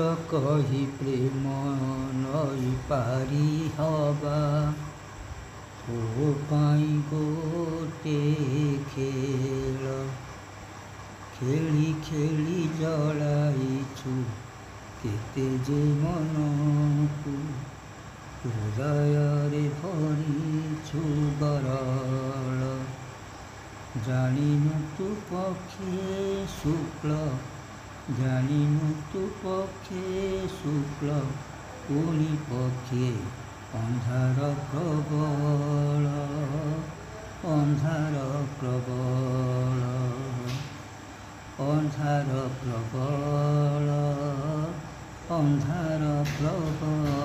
कही प्रेम नई पारी हवा ओ पाई गोटे खेल खेली खेली जलाइछु केते जे मनकु हृदय भरिछु बरल जानिनु तु पक्षे शुक्ल जानिनु तु पक्षे शुक्ल पुनि पक्षे अन्धार प्रबल अन्धार प्रबल अन्धार प्रबल अन्धार प्रबल।